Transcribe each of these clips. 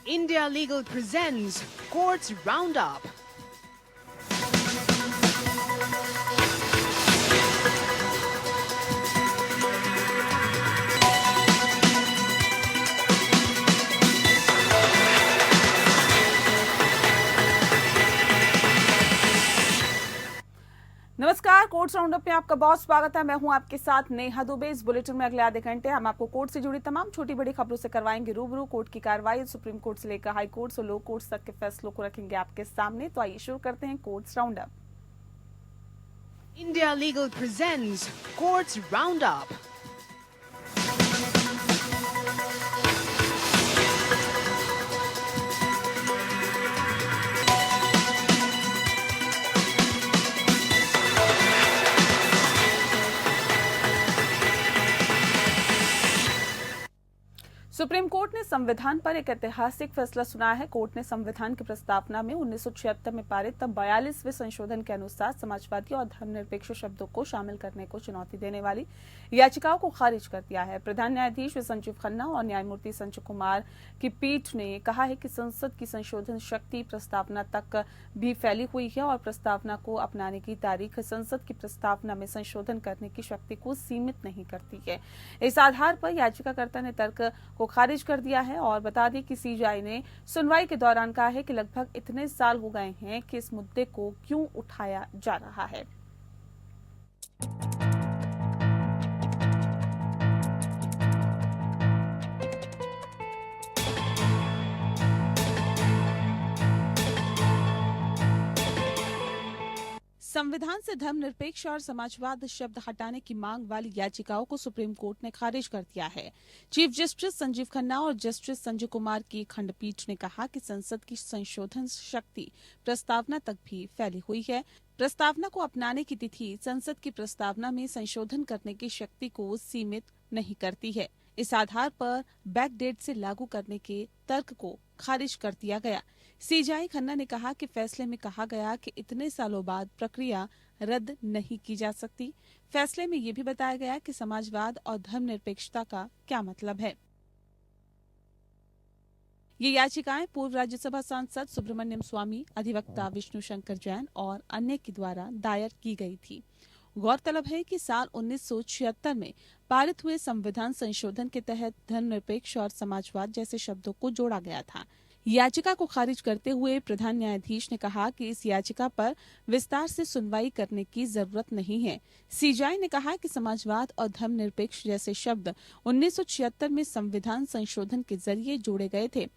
India Legal presents Courts Roundup. नमस्कार, courts roundup में आपका बहुत स्वागत है। मैं हूं आपके साथ नेहा दुबे। इस बुलेटिन में अगले आधे घंटे हम आपको कोर्ट से जुड़ी तमाम छोटी बड़ी खबरों से करवाएंगे रूबरू। कोर्ट की कार्रवाई सुप्रीम कोर्ट से लेकर हाई कोर्ट और लो कोर्ट तक के फैसलों को रखेंगे आपके सामने। तो आइए शुरू करते हैं courts roundup. India Legal presents Courts Roundup. Supreme court ने संविधान पर एक ऐतिहासिक फैसला सुनाया है। कोर्ट ने संविधान की प्रस्तावना में 1976 में पारित 42वें संशोधन के अनुसार समाजवादी और धर्मनिरपेक्ष शब्दों को शामिल करने को चुनौती देने वाली याचिकाओं को खारिज कर दिया है। प्रधान न्यायाधीश संजीव खन्ना और न्यायमूर्ति संजय कुमार की पीठ ने कहा है कि संसद की संशोधन शक्ति प्रस्तावना तक भी फैली हुई है और प्रस्तावना को अपनाने की तारीख संसद की प्रस्तावना में संशोधन करने की शक्ति को सीमित नहीं करती है। इस आधार पर याचिकाकर्ता ने तर्क को खारिज कर दिया है और बता दें कि सीजेआई ने सुनवाई के दौरान कहा है कि लगभग इतने साल हो गए हैं कि इस मुद्दे को क्यों उठाया जा रहा है। संविधान से धर्मनिरपेक्ष और समाजवाद शब्द हटाने की मांग वाली याचिकाओं को सुप्रीम कोर्ट ने खारिज कर दिया है। चीफ जस्टिस संजीव खन्ना और जस्टिस संजय कुमार की खंडपीठ ने कहा कि संसद की संशोधन शक्ति प्रस्तावना तक भी फैली हुई है। प्रस्तावना को अपनाने की तिथि संसद की प्रस्तावना में संशोधन करने की शक्ति को सीमित नहीं करती है। इस आधार पर बैकडेट से लागू करने के तर्क को खारिज कर दिया गया। सीजेआई खन्ना ने कहा कि फैसले में कहा गया कि इतने सालों बाद प्रक्रिया रद्द नहीं की जा सकती। फैसले में ये भी बताया गया कि समाजवाद और धर्मनिरपेक्षता का क्या मतलब है। ये याचिकाएं पूर्व राज्यसभा सांसद सुब्रमण्यम स्वामी, अधिवक्ता विष्णु शंकर जैन और अन्य के द्वारा दायर की गई थी। गौरतलब है कि साल 1976 में पारित हुए संविधान संशोधन के तहत धर्मनिरपेक्ष और समाजवाद जैसे शब्दों को जोड़ा गया था। याचिका को खारिज करते हुए प्रधान न्यायाधीश ने कहा कि इस याचिका पर विस्तार से सुनवाई करने की जरूरत नहीं है। सीजेआई ने कहा कि समाजवाद और धर्मनिरपेक्ष जैसे शब्द 1976 में संविधान संशोधन के जरिए जोड़े गए थे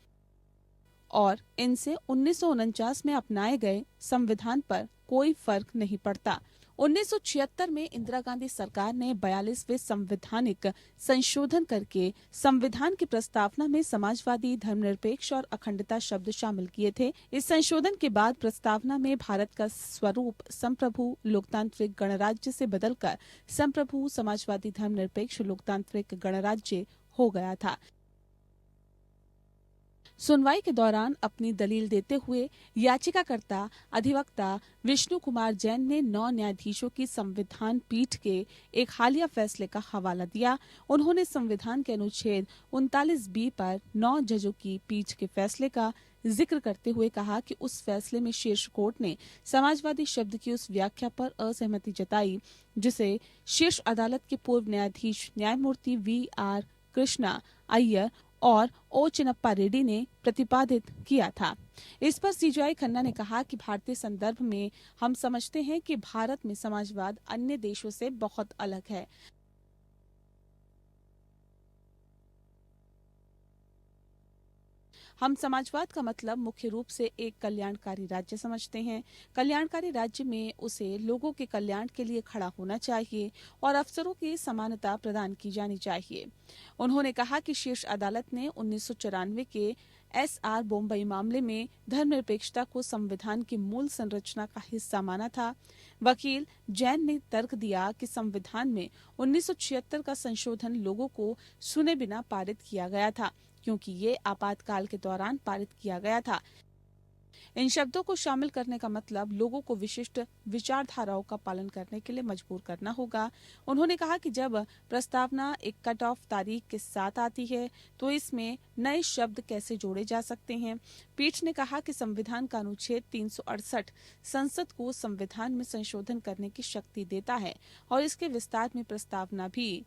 और इनसे 1949 में अपनाए गए संविधान पर कोई फर्क नहीं पड़ता। 1976 में इंदिरा गांधी सरकार ने 42वें संवैधानिक संशोधन करके संविधान की प्रस्तावना में समाजवादी, धर्मनिरपेक्ष और अखंडता शब्द शामिल किए थे। इस संशोधन के बाद प्रस्तावना में भारत का स्वरूप संप्रभु लोकतांत्रिक गणराज्य से बदलकर संप्रभु समाजवादी धर्मनिरपेक्ष लोकतांत्रिक गणराज्य हो गया था। सुनवाई के दौरान अपनी दलील देते हुए याचिकाकर्ता अधिवक्ता विष्णु कुमार जैन ने 9 न्यायाधीशों की संविधान पीठ के एक हालिया फैसले का हवाला दिया। उन्होंने संविधान के अनुच्छेद 39B पर 9 जजों की पीठ के फैसले का जिक्र करते हुए कहा कि उस फैसले में शीर्ष कोर्ट ने समाजवादी शब्द की उस व्याख्या पर असहमति जताई जिसे शीर्ष अदालत के पूर्व न्यायाधीश न्यायमूर्ति VR कृष्णा अय्यर और ओ चिन्नप्पा रेड्डी ने प्रतिपादित किया था। इस पर सीजेआई खन्ना ने कहा कि भारतीय संदर्भ में हम समझते हैं कि भारत में समाजवाद अन्य देशों से बहुत अलग है। हम समाजवाद का मतलब मुख्य रूप से एक कल्याणकारी राज्य समझते हैं। कल्याणकारी राज्य में उसे लोगों के कल्याण के लिए खड़ा होना चाहिए और अवसरों की समानता प्रदान की जानी चाहिए। उन्होंने कहा कि शीर्ष अदालत ने 1994 के SR बोम्बई मामले में धर्मनिरपेक्षता को संविधान की मूल संरचना का हिस्सा माना था। वकील जैन ने तर्क दिया कि संविधान में 1976 का संशोधन लोगों को सुने बिना पारित किया गया था क्योंकि ये आपातकाल के दौरान पारित किया गया था। इन शब्दों को शामिल करने का मतलब लोगों को विशिष्ट विचारधाराओं का पालन करने के लिए मजबूर करना होगा। उन्होंने कहा कि जब प्रस्तावना एक कट ऑफ तारीख के साथ आती है तो इसमें नए शब्द कैसे जोड़े जा सकते हैं। पीठ ने कहा कि संविधान का अनुच्छेद 368 संसद को संविधान में संशोधन करने की शक्ति देता है और इसके विस्तार में प्रस्तावना भी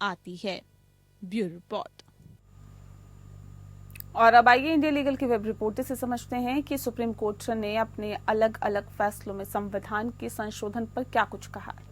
आती है। Bureau report. और अब आइए इंडिया लीगल की वेब रिपोर्ट से समझते हैं कि सुप्रीम कोर्ट ने अपने अलग अलग फैसलों में संविधान के संशोधन पर क्या कुछ कहा है।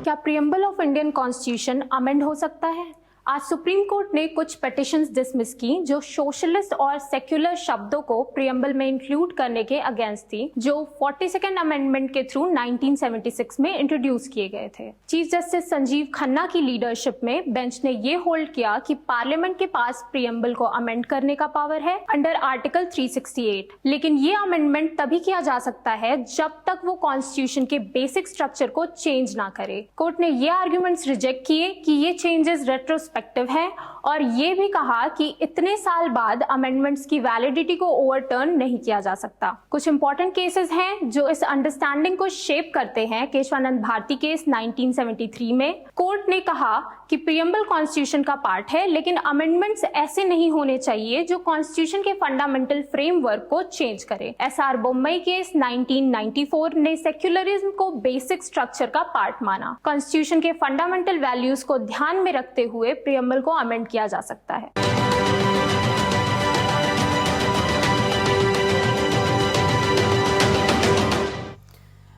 क्या preamble of Indian constitution amend हो सकता है? आज सुप्रीम कोर्ट ने कुछ पिटिशंस डिसमिस की जो सोशलिस्ट और सेक्युलर शब्दों को प्रियम्बल में इंक्लूड करने के अगेंस्ट थी, जो 42nd अमेंडमेंट के थ्रू 1976 में इंट्रोड्यूस किए गए थे। चीफ जस्टिस संजीव खन्ना की लीडरशिप में बेंच ने ये होल्ड किया कि पार्लियामेंट के पास प्रियम्बल को अमेंड करने का पावर है अंडर आर्टिकल 368, लेकिन ये अमेंडमेंट तभी किया जा सकता है जब तक वो कॉन्स्टिट्यूशन के बेसिक स्ट्रक्चर को चेंज ना करे। कोर्ट ने ये आर्ग्यूमेंट्स रिजेक्ट किए कि ये चेंजेस रेट्रोस्पेक्टिव है और ये भी कहा कि इतने साल बाद अमेंडमेंट्स की वैलिडिटी को ओवरटर्न नहीं किया जा सकता। कुछ इंपॉर्टेंट केसेस हैं जो इस अंडरस्टैंडिंग को शेप करते हैं। केशवानंद भारती केस 1973 में कोर्ट ने कहा कि प्रियम्बल कॉन्स्टिट्यूशन का पार्ट है, लेकिन अमेंडमेंट्स ऐसे नहीं होने चाहिए जो कॉन्स्टिट्यूशन के फंडामेंटल फ्रेमवर्क को चेंज करे। एसआर बोम्मई केस 1994 ने सेक्युलरिज्म को बेसिक स्ट्रक्चर का पार्ट माना। कॉन्स्टिट्यूशन के फंडामेंटल वैल्यूज को ध्यान में रखते हुए प्रियम्बल को अमेंड किया जा सकता है।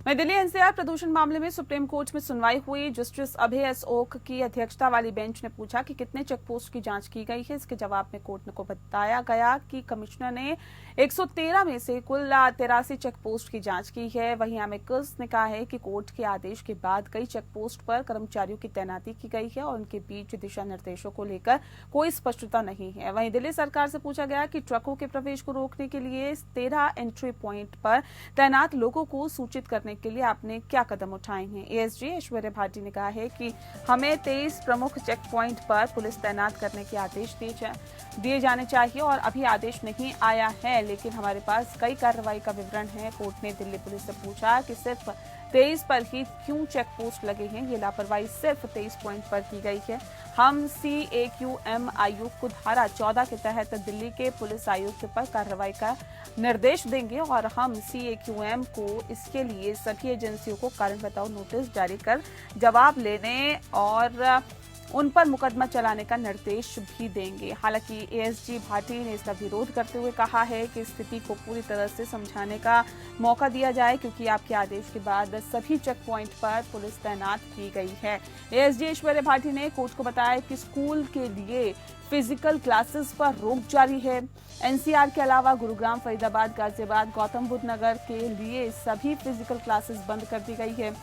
नई दिल्ली एनसीआर प्रदूषण मामले में सुप्रीम कोर्ट में सुनवाई हुई। जस्टिस अभय एस ओक की अध्यक्षता वाली बेंच ने पूछा कि कितने चेकपोस्ट की जांच की गई है। इसके जवाब में कोर्ट को बताया गया कि कमिश्नर ने 113 में से कुल 83 चेकपोस्ट की जांच की है। वहीं एमिकस ने कहा है कि कोर्ट के आदेश के बाद कई चेकपोस्ट पर कर्मचारियों की तैनाती की गई है और उनके बीच दिशा निर्देशों को लेकर कोई स्पष्टता नहीं है। वहीं दिल्ली सरकार से पूछा गया कि ट्रकों के प्रवेश को रोकने के लिए 13 एंट्री प्वाइंट पर तैनात लोगों को सूचित करने के लिए आपने क्या कदम उठाए हैं। एएसजी ऐश्वर्या भाटी ने कहा है कि हमें 23 प्रमुख चेक पॉइंट पर पुलिस तैनात करने के आदेश दिए जाने चाहिए और अभी आदेश नहीं आया है, लेकिन हमारे पास कई कार्रवाई का विवरण है। कोर्ट ने दिल्ली पुलिस से पूछा कि सिर्फ 23 पर ही क्यों चेक पोस्ट लगे हैं। ये लापरवाही सिर्फ 23 पॉइंट पर की गई है। हम CAQM आयुक्त को धारा 14 के तहत दिल्ली के पुलिस आयुक्त पर कार्रवाई का निर्देश देंगे और हम CAQM को इसके लिए सभी एजेंसियों को कारण बताओ नोटिस जारी कर जवाब लेने और उन पर मुकदमा चलाने का निर्देश भी देंगे। हालांकि एएसजी भाटी ने इसका विरोध करते हुए कहा है कि स्थिति को पूरी तरह से समझाने का मौका दिया जाए, क्योंकि आपके आदेश के बाद सभी चेक पॉइंट पर पुलिस तैनात की गई है। एएसजी ऐश्वर्या भाटी ने कोर्ट को बताया कि स्कूल के लिए फिजिकल क्लासेस पर रोक जारी है। एनसीआर के अलावा गुरुग्राम, फरीदाबाद, गाजियाबाद, गौतम बुद्ध नगर के लिए सभी फिजिकल क्लासेस बंद कर दी गई है।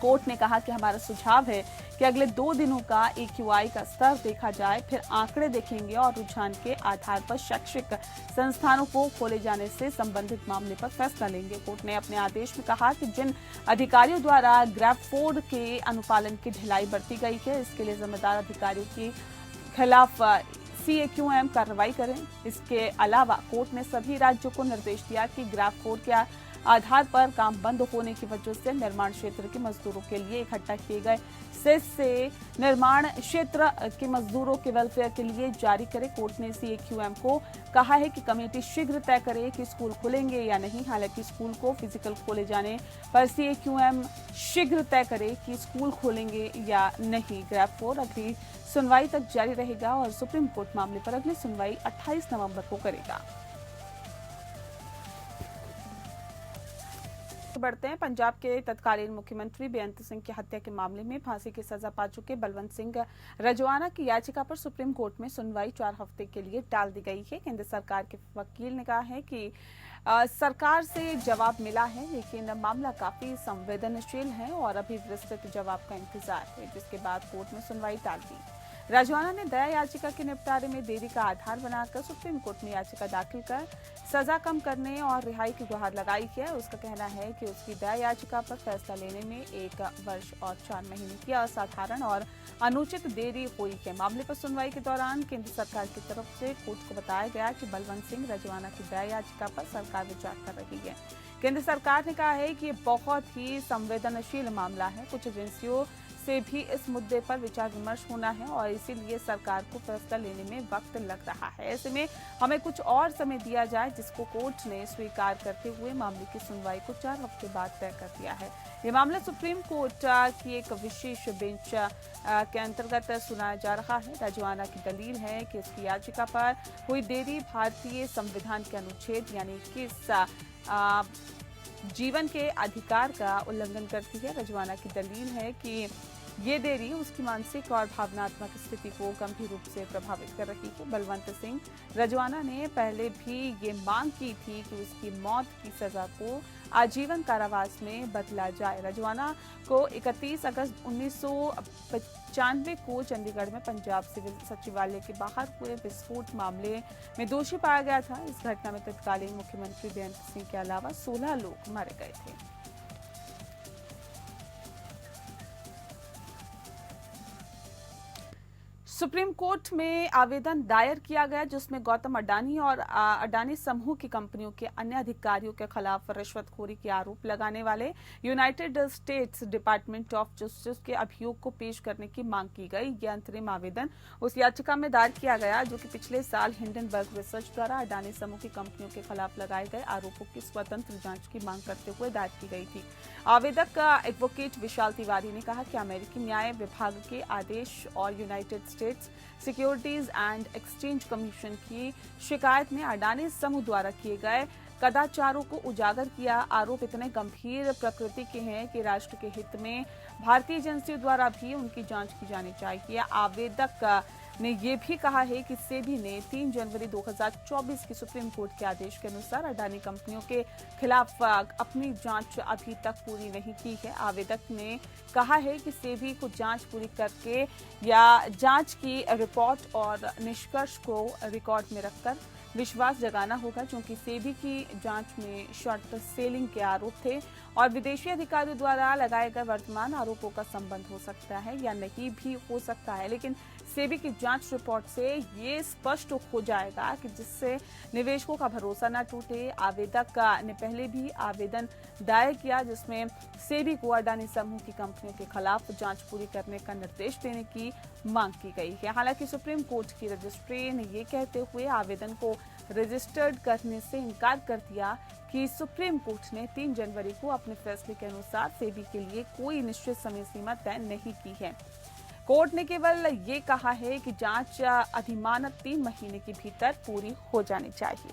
कोर्ट ने कहा कि हमारा सुझाव है कि अगले 2 दिनों का AQI का स्तर देखा जाए, फिर आंकड़े देखेंगे और रुझान के आधार पर शैक्षिक संस्थानों को खोले जाने से संबंधित मामले पर फैसला लेंगे। कोर्ट ने अपने आदेश में कहा कि जिन अधिकारियों द्वारा ग्रैफोर्ड के अनुपालन की ढिलाई बरती गई है, इसके लिए जिम्मेदार अधिकारियों के खिलाफ CAQM कार्रवाई करें। इसके अलावा कोर्ट ने सभी राज्यों को निर्देश दिया कि ग्रैफोर्ड के आधार पर काम बंद होने की वजह से निर्माण क्षेत्र के मजदूरों के लिए इकट्ठा किए गए सेस से निर्माण क्षेत्र के मजदूरों के वेलफेयर के लिए जारी करे। कोर्ट ने CAQM को कहा है कि कमेटी शीघ्र तय करे कि स्कूल खुलेंगे या नहीं। हालांकि स्कूल को फिजिकल खोले जाने पर CAQM शीघ्र तय करे कि स्कूल खोलेंगे या नहीं। ग्रैफोर्ड अगली सुनवाई तक जारी रहेगा और सुप्रीम कोर्ट मामले पर अगली सुनवाई 28 नवंबर को करेगा। बढ़ते हैं। पंजाब के तत्कालीन मुख्यमंत्री बेअंत सिंह की हत्या के मामले में फांसी की सजा पा चुके बलवंत सिंह रजवाना की याचिका पर सुप्रीम कोर्ट में सुनवाई 4 हफ्ते के लिए टाल दी गई है। केंद्र सरकार के वकील ने कहा है कि सरकार से जवाब मिला है, लेकिन मामला काफी संवेदनशील है और अभी विस्तृत जवाब का इंतजार है, जिसके बाद कोर्ट में सुनवाई टाल दी। राजवाना ने दया याचिका के निपटारे में देरी का आधार बनाकर सुप्रीम कोर्ट में याचिका दाखिल कर सजा कम करने और रिहाई की गुहार लगाई है। उसका कहना है कि उसकी दया याचिका पर फैसला लेने में 1 वर्ष और 4 महीने की असाधारण और अनुचित देरी हुई है। मामले पर सुनवाई के दौरान केंद्र सरकार की तरफ से कोर्ट को बताया गया कि बलवंत सिंह रजवाना की दया याचिका पर सरकार विचार कर रही है। केंद्र सरकार ने कहा है कि ये बहुत ही संवेदनशील मामला है। कुछ एजेंसियों से भी इस मुद्दे पर विचार विमर्श होना है और इसीलिए सरकार को फैसला लेने में वक्त लग रहा है। ऐसे में हमें कुछ और समय दिया जाए, जिसको कोर्ट ने स्वीकार करते हुए मामले की सुनवाई को 4 हफ्ते बाद तय कर दिया है। ये मामला सुप्रीम कोर्ट की एक विशेष बेंच के अंतर्गत सुनाया जा रहा है। रजवाना की दलील है कि इसकी याचिका पर हुई देरी भारतीय संविधान के अनुच्छेद यानी 21 जीवन के अधिकार का उल्लंघन करती है। रजवाना की दलील है कि ये देरी उसकी मानसिक और भावनात्मक स्थिति को गंभीर रूप से प्रभावित कर रही है। बलवंत सिंह रजवाना ने पहले भी ये मांग की थी कि उसकी मौत की सजा को आजीवन कारावास में बदला जाए। रजवाना को 31 अगस्त 1995 को चंडीगढ़ में पंजाब सिविल सचिवालय के बाहर हुए विस्फोट मामले में दोषी पाया गया था। इस घटना में तत्कालीन मुख्यमंत्री बेअंत सिंह के अलावा 16 लोग मारे गए थे। सुप्रीम कोर्ट में आवेदन दायर किया गया, जिसमें गौतम अडानी और अडानी समूह की कंपनियों के अन्य अधिकारियों के खिलाफ रिश्वतखोरी के आरोप लगाने वाले United states department of justice के अभियोग को पेश करने की मांग की गई। यह अंतरिम आवेदन उस याचिका में दायर किया गया जो कि पिछले साल हिंडनबर्ग रिसर्च द्वारा अडानी समूह की कंपनियों के खिलाफ लगाए गए आरोपों की स्वतंत्र जांच की मांग करते हुए दायर की गई थी। आवेदक एडवोकेट विशाल तिवारी ने कहा कि अमेरिकी न्याय विभाग के आदेश और United states securities and exchange commission की शिकायत में अडानी समूह द्वारा किए गए कदाचारों को उजागर किया। आरोप इतने गंभीर प्रकृति के हैं कि राष्ट्र के हित में भारतीय एजेंसियों द्वारा भी उनकी जांच की जानी चाहिए। आवेदक ने यह भी कहा है कि सेबी ने 3 जनवरी 2024 की सुप्रीम कोर्ट के आदेश के अनुसार अडानी कंपनियों के खिलाफ अपनी जांच अभी तक पूरी नहीं की है। आवेदक ने कहा है कि सेबी को जांच पूरी करके या जांच की रिपोर्ट और निष्कर्ष को रिकॉर्ड में रखकर विश्वास जगाना होगा, क्योंकि सेबी की जांच में शॉर्ट सेलिंग के आरोप थे और विदेशी अधिकारियों द्वारा लगाए गए वर्तमान आरोपों का संबंध हो सकता है या नहीं भी हो सकता है। लेकिन सेबी की जांच रिपोर्ट से ये स्पष्ट हो जाएगा कि जिससे निवेशकों का भरोसा न टूटे। आवेदक ने पहले भी आवेदन दायर किया जिसमें सेबी को अडानी समूह की कंपनियों के खिलाफ जांच पूरी करने का निर्देश देने की मांग की गई है। हालांकि सुप्रीम कोर्ट की रजिस्ट्री ने ये कहते हुए आवेदन को रजिस्टर्ड करने से इनकार कर दिया कि सुप्रीम कोर्ट ने 3 जनवरी को अपने फैसले के अनुसार सेबी के लिए कोई निश्चित समय सीमा तय नहीं की है। कोर्ट ने केवल ये कहा है कि जांच अधिमानत 3 महीने के भीतर पूरी हो जानी चाहिए।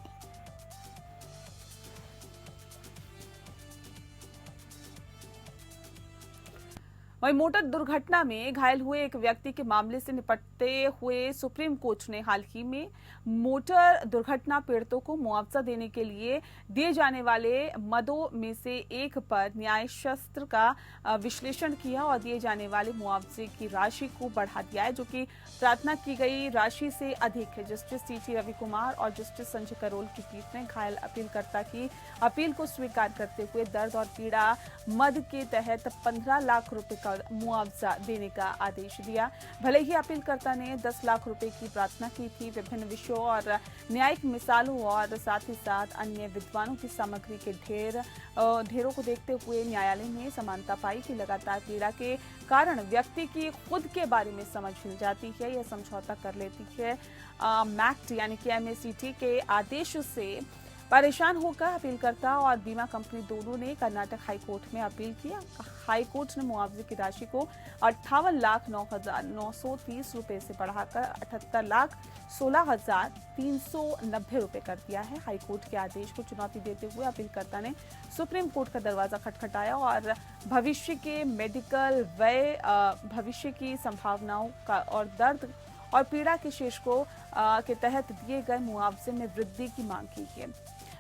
वहीं मोटर दुर्घटना में घायल हुए एक व्यक्ति के मामले से निपटते हुए सुप्रीम कोर्ट ने हाल ही में मोटर दुर्घटना पीड़ितों को मुआवजा देने के लिए दिए जाने वाले मदों में से एक पर न्याय शास्त्र का विश्लेषण किया और दिए जाने वाले मुआवजे की राशि को बढ़ा दिया है, जो कि प्रार्थना की गई राशि से अधिक है। जस्टिस सीटी रवि कुमार और जस्टिस संजय करोल की पीठ ने घायल अपीलकर्ता की अपील को स्वीकार करते हुए दर्द और पीड़ा मद के तहत 15 लाख रुपए का मुआवजा देने का आदेश दिया। भले ही अपीलकर्ता ने 10 लाख रुपए की प्रार्थना की थी, विभिन्न विषयों और न्यायिक मिसालों और साथ ही साथ अन्य विद्वानों की सामग्री के ढेरों को देखते हुए न्यायालय ने समानता पाई कि लगातार पीड़ा के कारण व्यक्ति की खुद के बारे में समझ हिल जाती है, यह समझौता कर लेती है। मैक्ट यानी कि MACT के आदेश से परेशान होकर अपीलकर्ता और बीमा कंपनी दोनों ने कर्नाटक हाईकोर्ट में अपील किया। हाईकोर्ट ने मुआवजे की राशि को 58,09,930 रुपए से बढ़ाकर 78,16,390 रुपए कर दिया है। हाईकोर्ट के आदेश को चुनौती देते हुए अपीलकर्ता ने सुप्रीम कोर्ट का दरवाजा खटखटाया और भविष्य के मेडिकल व्यय, भविष्य की संभावनाओं का और दर्द और पीड़ा के शेष को के तहत दिए गए मुआवजे में वृद्धि की मांग की है।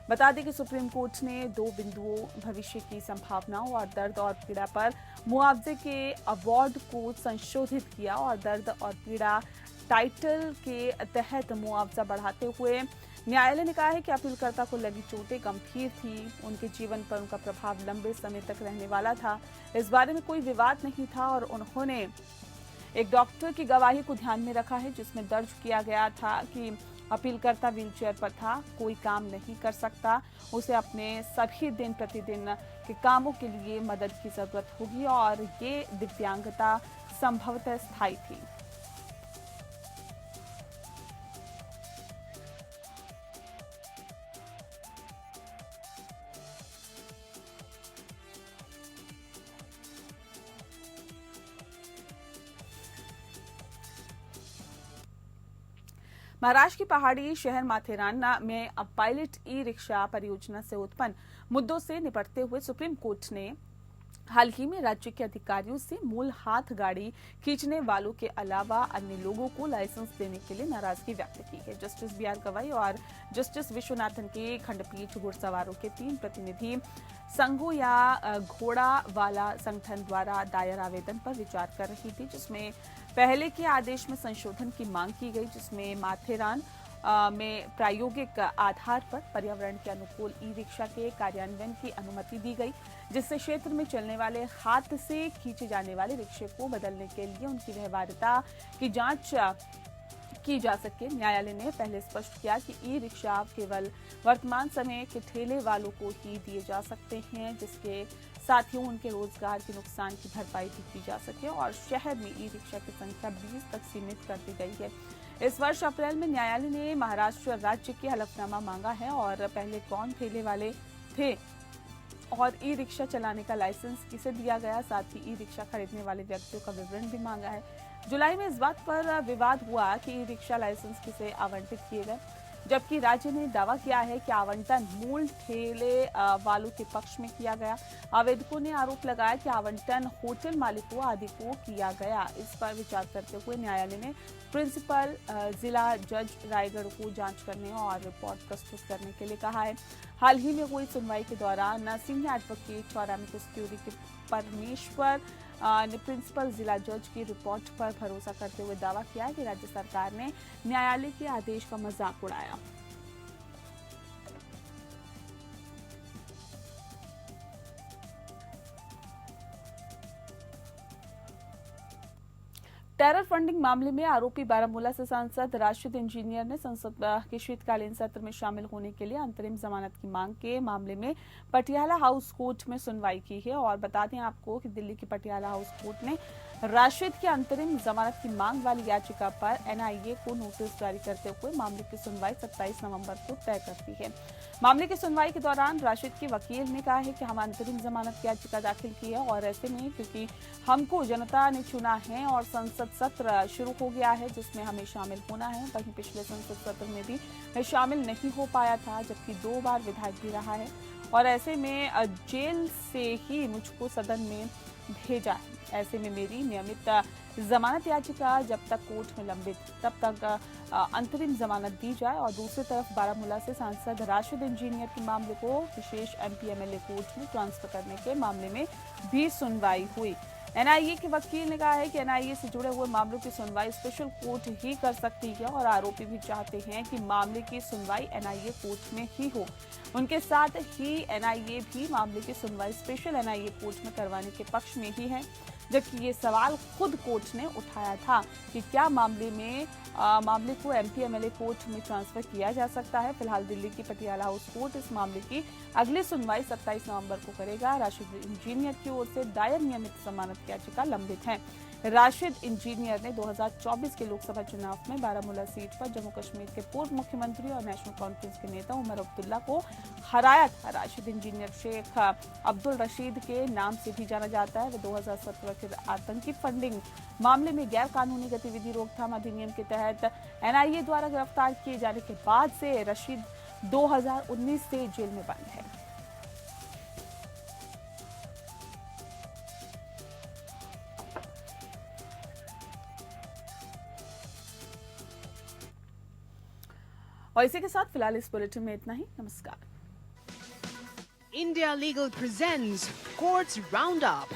बता दें कि सुप्रीम कोर्ट ने 2 बिंदुओं भविष्य की संभावनाओं और दर्द और पीड़ा पर मुआवजे के अवार्ड को संशोधित किया और दर्द और पीड़ा टाइटल के तहत मुआवजा बढ़ाते हुए न्यायालय ने कहा है कि अपीलकर्ता को लगी चोटें गंभीर थी, उनके जीवन पर उनका प्रभाव लंबे समय तक रहने वाला था, इस बारे में कोई विवाद नहीं था और उन्होंने एक डॉक्टर की गवाही को ध्यान में रखा है जिसमें दर्ज किया गया था कि अपीलकर्ता व्हीलचेयर पर था, कोई काम नहीं कर सकता, उसे अपने सभी दिन प्रतिदिन के कामों के लिए मदद की जरूरत होगी और ये दिव्यांगता संभवतः स्थायी थी। महाराष्ट्र की पहाड़ी शहर माथेरान में अब पायलट ई रिक्शा परियोजना से उत्पन्न मुद्दों से निपटते हुए सुप्रीम कोर्ट ने हाल ही में राज्य के अधिकारियों से मूल हाथ गाड़ी खींचने वालों के अलावा अन्य लोगों को लाइसेंस देने के लिए नाराजगी व्यक्त की है। Justice B. R Gavai justice Viswanathan की खंडपीठ घुड़सवारों के 3 प्रतिनिधि संघों या घोड़ा वाला संगठन द्वारा दायर आवेदन पर विचार कर रही थी, जिसमें पहले के आदेश में संशोधन की मांग की गई, जिसमें माथेरान में प्रायोगिक आधार पर पर्यावरण के अनुकूल ई रिक्शा के कार्यान्वयन की अनुमति दी गई, जिससे क्षेत्र में चलने वाले हाथ से खींचे जाने वाले रिक्शे को बदलने के लिए उनकी व्यवहार्यता की जांच की जा सके। न्यायालय ने पहले स्पष्ट किया कि ई रिक्शा केवल वर्तमान समय के ठेले वालों को ही दिए जा सकते हैं, जिसके साथ ही उनके रोजगार के नुकसान की भरपाई भी की जा सके और शहर में ई रिक्शा की संख्या 20 तक सीमित कर दी गई है। इस वर्ष अप्रैल में न्यायालय ने महाराष्ट्र राज्य के हलफनामा मांगा है और पहले कौन ठेले वाले थे और ई रिक्शा चलाने का लाइसेंस किसे दिया गया, साथ ही ई रिक्शा खरीदने वाले व्यक्तियों का विवरण भी मांगा है। जुलाई में इस बात पर विवाद हुआ कि ई रिक्शा लाइसेंस किसे आवंटित किए गए, जबकि राज्य ने दावा किया है कि आवंटन मूल ठेले वालों के पक्ष में किया गया। आवेदकों ने आरोप लगाया कि आवंटन होटल मालिकों आदि को किया गया। इस पर विचार करते हुए न्यायालय ने प्रिंसिपल जिला जज रायगढ़ को जांच करने और रिपोर्ट प्रस्तुत करने के लिए कहा है। हाल ही में हुई सुनवाई के दौरान सीनियर एडवोकेट चौरामी कस्तूरी के परमेश्वर ने प्रिंसिपल जिला जज की रिपोर्ट पर भरोसा करते हुए दावा किया कि राज्य सरकार ने न्यायालय के आदेश का मजाक उड़ाया। टेरर फंडिंग मामले में आरोपी बारामूला से सांसद राशिद इंजीनियर ने संसद के शीतकालीन सत्र में शामिल होने के लिए अंतरिम जमानत की मांग के मामले में पटियाला हाउस कोर्ट में सुनवाई की है। और बता दें आपको कि दिल्ली की पटियाला हाउस कोर्ट ने राशिद की अंतरिम जमानत की मांग वाली याचिका पर एनआईए को नोटिस जारी करते हुए मामले की सुनवाई 27 नवंबर को तय कर दी है। मामले की सुनवाई के दौरान राशिद के वकील ने कहा है कि हम अंतरिम जमानत की याचिका दाखिल की है और ऐसे में क्योंकि हमको जनता ने चुना है और संसद सत्र शुरू हो गया है जिसमें हमें शामिल होना है, वहीं पिछले संसद सत्र में भी मैं शामिल नहीं हो पाया था, जबकि 2 बार विधायक भी रहा है और ऐसे में जेल से ही मुझको सदन में भेजा है। ऐसे में मेरी नियमित जमानत याचिका जब तक कोर्ट में लंबित तब तक अंतरिम जमानत दी जाए। और दूसरी तरफ बारामूला से सांसद राशिद इंजीनियर के मामले को विशेष एमपीएमएलए कोर्ट में ट्रांसफर करने के मामले में भी सुनवाई हुई। एनआईए के वकील ने कहा है कि एनआईए से जुड़े हुए मामलों की सुनवाई स्पेशल कोर्ट ही कर सकती है और आरोपी भी चाहते हैं कि मामले की सुनवाई एनआईए कोर्ट में ही हो। उनके साथ ही एनआईए भी मामले की सुनवाई स्पेशल एनआईए कोर्ट में करवाने के पक्ष में ही है, जबकि ये सवाल खुद कोर्ट ने उठाया था कि क्या मामले को एमपीएमएलए कोर्ट में ट्रांसफर किया जा सकता है। फिलहाल दिल्ली की पटियाला हाउस कोर्ट इस मामले की अगली सुनवाई 27 नवंबर को करेगा। राशिद इंजीनियर की ओर से दायर नियमित जमानत याचिका लंबित है। राशिद इंजीनियर ने 2024 के लोकसभा चुनाव में बारामूला सीट पर जम्मू कश्मीर के पूर्व मुख्यमंत्री और नेशनल कॉन्फ्रेंस के नेता उमर अब्दुल्ला को हराया था। राशिद इंजीनियर शेख अब्दुल रशीद के नाम से भी जाना जाता है। वह 2017 के आतंकी फंडिंग मामले में गैर कानूनी गतिविधि रोकथाम अधिनियम के तहत एनआईए द्वारा गिरफ्तार किए जाने के बाद से रशीद 2019 से जेल में बंद है। और इसी के साथ फिलहाल इस बुलेटिन में इतना ही। नमस्कार। India Legal presents Courts Roundup.